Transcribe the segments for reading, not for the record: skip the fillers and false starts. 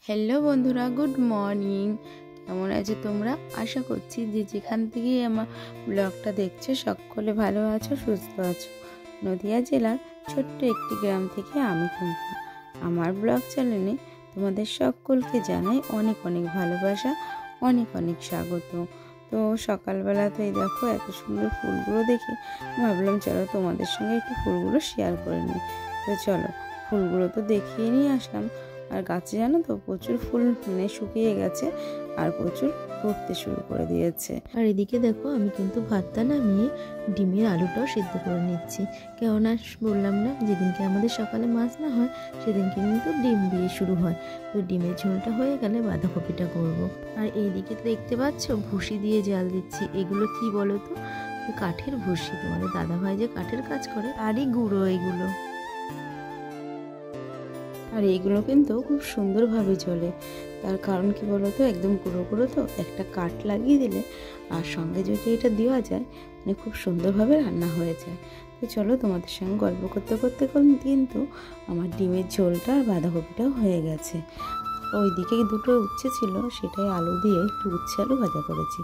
Hello বন্ধুরা, good morning. কেমন আছো তোমরা? আশা করছি যে যেখান থেকেই আমার ব্লগটা দেখছো সকলে ভালো আছো, সুস্থ আছো। নদিয়া জেলার ছোট্ট একটি গ্রাম থেকে আমি টুম্পা। আমার ব্লগ চ্যানেলে তোমাদের সকলকে জানাই অনেক অনেক ভালোবাসা, অনেক অনেক স্বাগত। তো সকালবেলাতেই দেখো এত সুন্দর ফুলগুলো দেখে ভাবলাম চলো তোমাদের সঙ্গে একটু ফুলগুলো শেয়ার করে নিই। তো চলো, ফুলগুলো তো দেখিয়ে নিয়ে আসলাম। আর গাছে জানো তো প্রচুর ফুল শুকিয়ে গেছে আর প্রচুর ফুটতে শুরু করে দিয়েছে। আর এদিকে দেখো আমি কিন্তু ভাতটা নামিয়ে ডিমের আলুটাও সিদ্ধ করে নিচ্ছি। কেননা বললাম না, যেদিনকে আমাদের সকালে মাছ না হয় সেদিনকে কিন্তু ডিম দিয়ে শুরু হয়। তো ডিমের ঝোলটা হয়ে গেলে বাঁধাকপিটা করব। আর এইদিকে দেখতে পাচ্ছ ভুসি দিয়ে জাল দিচ্ছি। এগুলো কি বলো তো? কাঠের ভুসি। তোমাদের দাদাভাই যে কাঠের কাজ করে তারই গুঁড়ো এগুলো। আর এইগুলো কিন্তু খুব সুন্দরভাবে চলে। তার কারণ কি বলতো, একদম গুঁড়ো গুঁড়ো তো, একটা কাঠ লাগিয়ে দিলে আর সঙ্গে যদি এটা দেওয়া যায় খুব সুন্দরভাবে রান্না হয়ে যায়। তো চলো, তোমাদের সঙ্গে গল্প করতে করতে কিন্তু আমার ডিমের ঝোলটা আর বাঁধাকপিটাও হয়ে গেছে। ওইদিকে দুটো উচ্ছে ছিল, সেটাই আলু দিয়ে একটু উচ্ছে আলু ভাজা করেছি।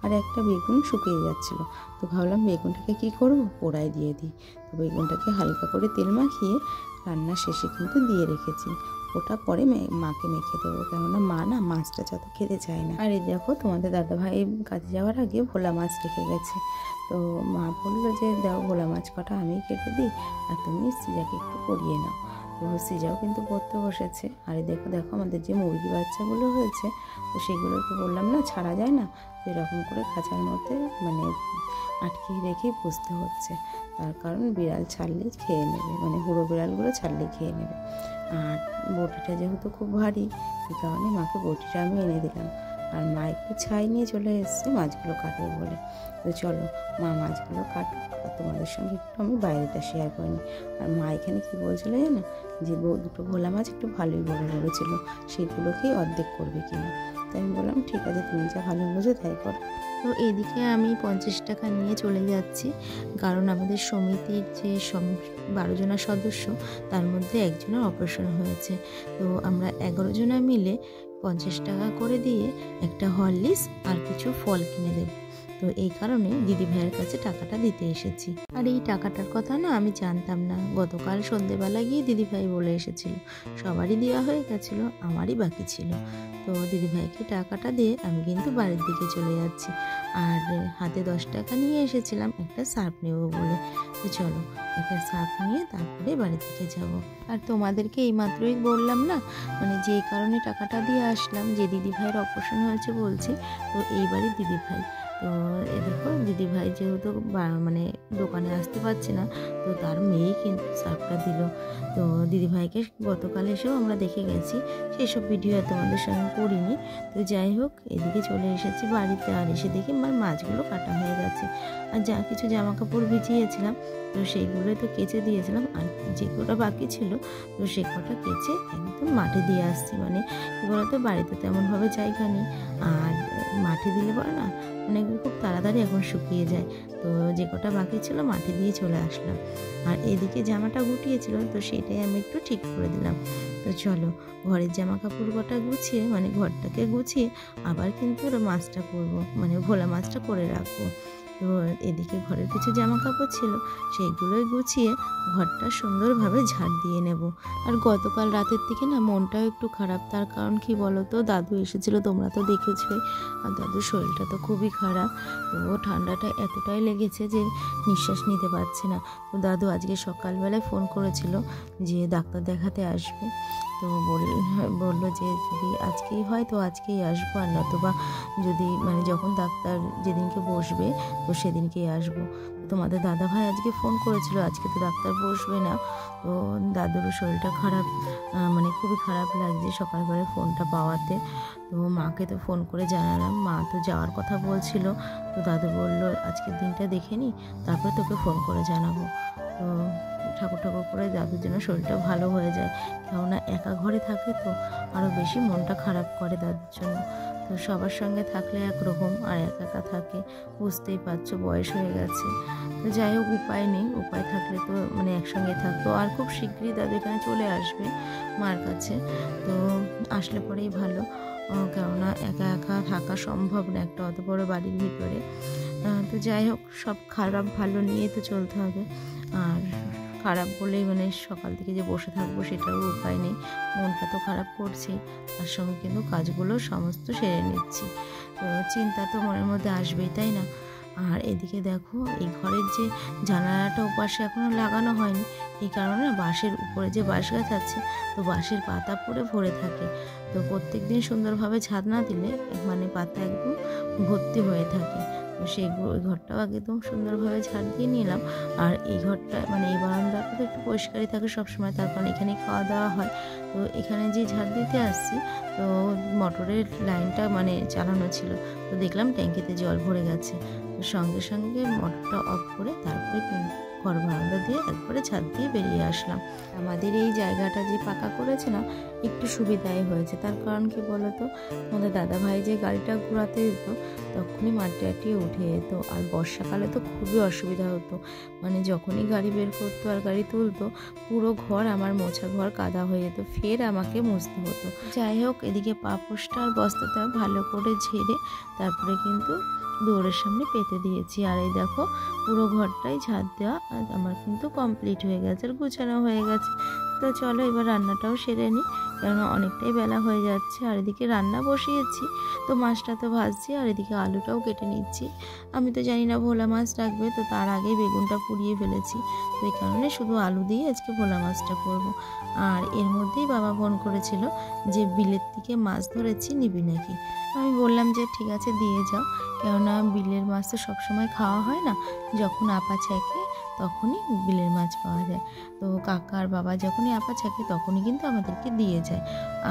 আর একটা বেগুন শুকিয়ে যাচ্ছিলো, তো ভাবলাম বেগুনটাকে কি করব, পোড়ায় দিয়ে দিই। তো বেগুনটাকে হালকা করে তেল মাখিয়ে রান্না শেষে কিন্তু দিয়ে রেখেছি। ওটা পরে মাকে মেখে দেবো, কেননা মা না মাছটা যত খেতে চায় না। আর এই দেখো, তোমাদের দাদাভাই কাজে যাওয়ার আগে ভোলা মাছ রেখে গেছে। তো মা বললো যে দাও, ভোলা মাছ কটা আমি কেটে দিই আর তুমি সিজাকে একটু করিয়ে নাও। তো সিজাও কিন্তু পড়তে বসেছে। আর দেখো দেখো আমাদের যে মুরগি বাচ্চাগুলো হয়েছে, তো সেগুলোকে বললাম না ছাড়া যায় না, তো এরকম করে খাঁচার মধ্যে আটকে রেখেই পুষতে হচ্ছে। তার কারণ বিড়াল ছাড়লেই খেয়ে নেবে, বুড়ো বিড়ালগুলো ছাড়লেই খেয়ে নেবে। আর বটিটা যেহেতু খুব ভারী, এই কারণে মাকে বটিটা আমি এনে দিলাম। আর মা একটু ছাই নিয়ে চলে এসছে মাছগুলো কাটবে বলে। তো চলো, মা মাছগুলো কাটুক আর তোমাদের সঙ্গে একটু আমি বাইরেটা শেয়ার করে নিই। আর মা এখানে কী বলছিল জানো, যে দুটো ভোলা মাছ একটু ভালোই বড় বড় ছিল, সেগুলোকেই অর্ধেক করবে কিনা। তাই আমি বললাম ঠিক আছে, তুমি যা ভালো বোঝো তাই করো। তো এদিকে আমি 50 টাকা নিয়ে চলে যাচ্ছি, কারণ আমাদের সমিতির যে 12 জনের সদস্য, তার মধ্যে একজনের অপারেশন হয়েছে। তো আমরা 11 জনা মিলে 50 টাকা করে দিয়ে একটা হরলিক্স আর কিছু ফল কিনে দেব। তো এই কারণে দিদি ভাইয়ের কাছে টাকাটা দিতে এসেছি। আর এই টাকাটার কথা না আমি জানতাম না, গতকাল সন্ধ্যেবেলা গিয়ে দিদি ভাই বলে এসেছিল। সবারই দেওয়া হয়ে গেছিলো, আমারই বাকি ছিল। তো দিদিভাইকে টাকাটা দিয়ে আমি কিন্তু বাড়ির দিকে চলে যাচ্ছি। আর হাতে 10 টাকা নিয়ে এসেছিলাম একটা সার্ফ নেব বলে। তো চলো, একটা সার্ফ নিয়ে তারপরে বাড়ির দিকে যাব। আর তোমাদেরকে এইমাত্রই বললাম না, যে কারণে টাকাটা দিয়ে আসলাম, যে দিদিভাইয়ের অপারেশন হয়েছে বলছি, তো এইবারই দিদিভাই। তো এ দেখো, দিদিভাই যেহেতু দোকানে আসতে পারছে না, তো তার মেয়েই কিন্তু সার্ফটা দিল। তো দিদিভাইকে গতকাল এসেও আমরা দেখে গেছি, সেসব ভিডিও তোমাদের সঙ্গে করিনি। তো যাই হোক, এদিকে চলে এসেছি বাড়িতে। আর এসে দেখি আমার মাছগুলো কাটা হয়ে গেছে। আর যা কিছু জামা কাপড় ভিজিয়েছিলাম, তো সেইগুলোই তো কেচে দিয়েছিলাম। আর যে কটা বাকি ছিল, তো সে কটা কেচে একদম মাঠে দিয়ে আসছি। কী বলতো, বাড়িতে তেমনভাবে জায়গা নেই, আর মাঠে দিলে পরে না খুব তাড়াতাড়ি এখন শুকিয়ে যায়। তো যে কটা বাকি ছিল মাঠে দিয়ে চলে আসলাম। আর এদিকে জামাটা গুটিয়েছিল, তো সেটাই আমি একটু ঠিক করে দিলাম। তো চলো, ঘরের জামা কাপড় কটা গুছিয়ে ঘরটাকে গুছিয়ে আবার কিন্তু মাছটা করবো, ভোলা মাছটা করে রাখবো। তো এদিকে ঘরের কিছু জামা কাপড় ছিল, সেইগুলোই গুছিয়ে ঘরটা সুন্দরভাবে ঝাড় দিয়ে নেব। আর গতকাল রাতের থেকে না মনটাও একটু খারাপ। তার কারণ কি বলো তো, দাদু এসেছিলো, তোমরা তো দেখেছোই। আর দাদুর শরীরটা তো খুবই খারাপ। তো ঠান্ডাটা এতটাই লেগেছে যে নিঃশ্বাস নিতে পারছে না। তো দাদু আজকে সকালবেলায় ফোন করেছিল যে ডাক্তার দেখাতে আসবে। তো বললো যে যদি আজকেই হয় তো আজকেই আসবো, আর নতুবা যদি যখন ডাক্তার যেদিনকে বসবে তো সেদিনকেই আসবো। তোমাদের দাদাভাই আজকে ফোন করেছিল, আজকে তো ডাক্তার বসবে না। তো দাদুরও শরীরটা খারাপ, খুবই খারাপ লাগছে সকালবেলায় ফোনটা পাওয়াতে। তো মাকে তো ফোন করে জানালাম, মা তো যাওয়ার কথা বলছিল। তো দাদু বললো আজকের দিনটা দেখে নি, তারপরে তোকে ফোন করে জানাবো। তো ঠাকুর ঠাকুর করে দাদুর জন্য শরীরটা ভালো হয়ে যায়। কেননা একা ঘরে থাকে তো আরও বেশি মনটা খারাপ করে দাদুর জন্য। তো সবার সঙ্গে থাকলে একরকম, আর একা একা থাকে বুঝতেই পারছো, বয়স হয়ে গেছে। তো যাই হোক, উপায় নেই, উপায় থাকলে তো মানে একসঙ্গে থাকতো। আর খুব শীঘ্রই দাদু এখানে চলে আসবে মার কাছে, তো আসলে পরেই ভালো। কেননা একা একা থাকা সম্ভব না একটা অত বড় বাড়ির ভিতরে। তো যাই হোক, সব খারাপ ভালো নিয়ে তো চলতে হবে। আর খারাপ বলেই মানে সকাল থেকে যে বসে থাকবো সেটাও উপায় নেই, মনটা তো খারাপ করছেই, তার সঙ্গে কিন্তু কাজগুলো সমস্ত সেরে নিচ্ছি। তো চিন্তা তো মনের মধ্যে আসবেই, তাই না? আর এদিকে দেখো, এই ঘরের যে জানালাটা ওপাশে এখনও লাগানো হয়নি, এই কারণে বাঁশের উপরে যে বাঁশ গাছ আছে, তো বাঁশের পাতা পড়ে ভরে থাকে। তো প্রত্যেক দিন সুন্দরভাবে ঝাড় না দিলে মানে পাতা একদম ভর্তি হয়ে থাকে। তো সেই ঘরটাও একদম সুন্দরভাবে ঝাড় দিয়ে নিলাম। আর এই ঘরটা মানে এই বারান্দাটা তো একটু পরিষ্কারই থাকে সবসময়, তার কারণ এখানেই খাওয়া দাওয়া হয়। তো এখানে যে ঝাড় দিতে আসছি, তো মোটরের লাইনটা মানে চালানো ছিল, তো দেখলাম ট্যাঙ্কিতে জল ভরে গেছে। তো সঙ্গে সঙ্গে মোটরটা অফ করে তারপরে ঘর বারান্দা দিয়ে একবারে ছাদ দিয়ে বেরিয়ে আসলাম। আমাদের এই জায়গাটা যে পাকা করেছে না, একটু সুবিধাই হয়েছে। তার কারণ কি বলতো, আমাদের দাদাভাই যে গাড়িটা ঘোরাতে যেত তখনই মাটি আটিয়ে উঠে যেত। আর বর্ষাকালে তো খুবই অসুবিধা হতো, মানে যখনই গাড়ি বের করতো আর গাড়ি তুলতো, পুরো ঘর আমার মোছা ঘর কাদা হয়ে যেত, ফের আমাকে মুছতে হতো। যাই হোক, এদিকে পাপোশটা আর বস্তাটা ভালো করে ঝেড়ে তারপরে কিন্তু দৌড়ের সামনে পেতে দিয়েছি। আর এই দেখো, পুরো ঘরটাই ঝাড় দেওয়া আমার কিন্তু কমপ্লিট হয়ে গেছে আর গুছানো হয়ে গেছে। তো চলো এবার রান্নাটাও সেরে নিই, কেননা অনেকটাই বেলা হয়ে যাচ্ছে। আর এদিকে রান্না বসিয়েছি, তো মাছটা তো ভাজছি, আর এদিকে আলুটাও কেটে নিচ্ছি। আমি তো জানি না ভোলা মাছ রাখবে, তো তার আগেই বেগুনটা পুড়িয়ে ফেলেছি। তো এই কারণে শুধু আলু দিয়ে আজকে ভোলা মাছটা করব। আর এর মধ্যেই বাবা ফোন করেছিল যে বিলের থেকে মাছ ধরেছি, নিবি নাকি? আমি বললাম যে ঠিক আছে দিয়ে যাও, কেননা বিলের মাছ তো সবসময় খাওয়া হয় না, যখন আপা ছেঁকে তখনই বিলের মাছ পাওয়া যায়। তো কাকা আর বাবা যখনই আপা ছেঁকে তখনই কিন্তু আমাদেরকে দিয়ে যায়।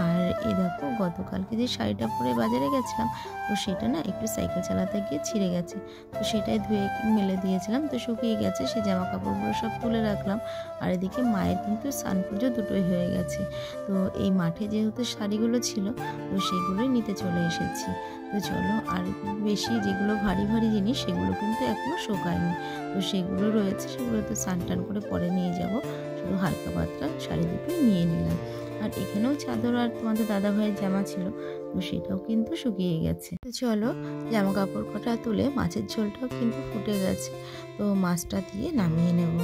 আর এই দেখো, গতকালকে যে শাড়িটা পরে বাজারে গেছিলাম, তো সেটা না একটু সাইকেল চালাতে গিয়ে ছিঁড়ে গেছে, তো সেটাই ধুয়ে মেলে দিয়েছিলাম, তো শুকিয়ে গেছে। সেই জামা কাপড়গুলো সব তুলে রাখলাম। আর এদিকে মায়ের কিন্তু স্নান পুজো দুটোই হয়ে গেছে। তো এই মাঠে যেহেতু শাড়িগুলো ছিল, তো সেগুলোই নিতে চলে এসেছি। তো চলো, আর বেশি যেগুলো ভারী ভারী জিনিস সেগুলো কিন্তু এখনও শোকায়নি, তো সেগুলো রয়েছে, সেগুলো তো স্নান টান করে পরে নিয়ে যাব। শুধু হালকা পাতলা শাড়ি দুটোই নিয়ে নিলাম। আর এখানেও চাদর আর তোমাদের দাদা ভাইয়ের জামা ছিল, তো সেটাও কিন্তু শুকিয়ে গেছে। তো চলো, জামা কাপড় কটা তুলে মাছের ঝোলটাও কিন্তু ফুটে গেছে, তো মাছটা দিয়ে নামিয়ে নেব।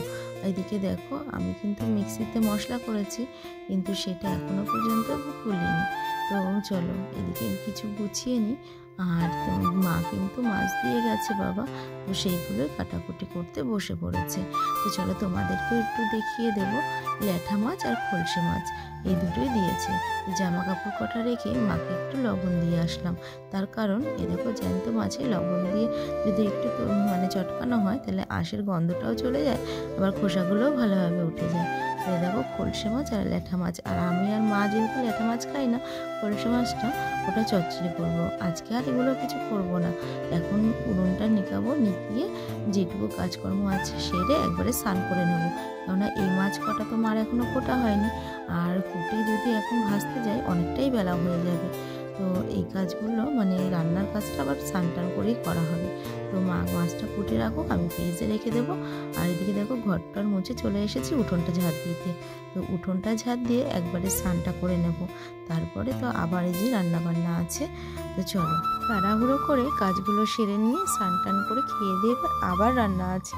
এদিকে দেখো, আমি কিন্তু মিক্সিতে মশলা করেছি, কিন্তু সেটা এখনো পর্যন্ত তুলিনি। তো চলো এদিকে কিছু গুছিয়ে নিই। আর মা কিন্তু মাছ দিয়ে গেছে বাবা, তো সেইগুলো কাটাকুটি করতে বসে পড়েছে। তো চলো তোমাদেরকেও একটু দেখিয়ে দেব। ল্যাঠা মাছ আর খলসে মাছ এই দুটোই দিয়েছে। তো জামা কাপড় কটা রেখে মাকে একটু লবণ দিয়ে আসলাম, তার কারণ এ দেখো, জ্যান্ত মাছে লবণ দিয়ে যদি একটু মানে চটকানো হয়, তাহলে আঁশের গন্ধটাও চলে যায়, আবার খোসাগুলোও ভালোভাবে উঠে যায়। তো দেখো, খলসে মাছ আর ল্যাঠা মাছ। আর আমি আর মা যেহেতু ল্যাঠা মাছ খাই না, খলসে মাছটা ওটা চচ্চড়ি করবো আজকে। আর এগুলো কিছু করব না, এখন উনুনটা নিকাবো, নিকিয়ে যেটুকু কাজকর্ম আছে সেরে একবারে স্নান করে নেব। কেননা এই মাছ কটা তো মার এখনও কোটা হয়নি, আর কুটে যদি এখন ভাজতে যাই অনেকটাই বেলা হয়ে যাবে। তো এই কাজগুলো মানে রান্নার কাজটা আবার স্নান টান করেই করা হবে। তো মা মাছটা কুটে রাখো, আমি ফ্রিজে রেখে দেবো। আর এদিকে দেখো, ঘরটার মুছে চলে এসেছি উঠোনটা ঝাড় দিতে। তো উঠোনটা ঝাড় দিয়ে একবারে স্নানটা করে নেব, তারপরে তো আবার এই যে রান্নাবান্না আছে। তো চলো, তাড়াহুড়ো করে কাজগুলো সেরে নিয়ে স্নান টান করে খেয়ে দিয়ে আবার রান্না আছে।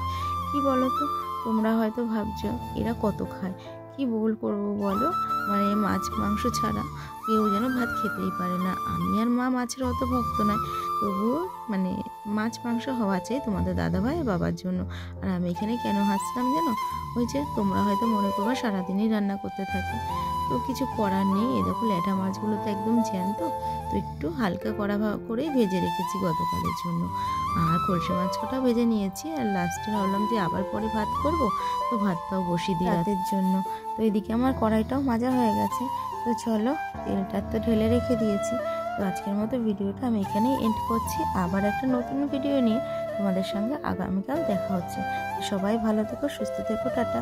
কি বলো তো, তোমরা হয়তো ভাবছো এরা কত খায়, কি ভুল করবো বলো, মানে মাছ মাংস ছাড়া কেউ যেন ভাত খেতেই পারে না। আমি আর মা মাছের অত ভক্ত নয়, তবুও মানে মাছ মাংস হওয়া চাই তোমাদের দাদাভাই বাবার জন্য। আর আমি এখানে কেন হাসলাম জানো, ওই যে তোমরা হয়তো মনে করবা সারাদিনই রান্না করতে থাকি, তো কিছু করার নেই। এই দেখো, ল্যাঠা মাছগুলো তো একদম জ্যান্ত, তো একটু হালকা কড়া করেই ভেজে রেখেছি গতকালের জন্য। আর খলসে মাছ কটা ভেজে নিয়েছি, আর লাস্টে ভাবলাম যে আবার পরে ভাত করব, তো ভাতটাও বসিয়ে দিই রাতের জন্য। তো এদিকে আমার কড়াইটাও মাজা হয়ে গেছে। তো চলো, তেলটা তো ঢেলে রেখে দিয়েছি। তো আজকের মতো ভিডিওটা আমি এখানেই এন্ড করছি। আবার একটা নতুন ভিডিও নিয়ে তোমাদের সঙ্গে আগামীকাল দেখা হচ্ছে। সবাই ভালো থেকো, সুস্থ থেকো, টাটা।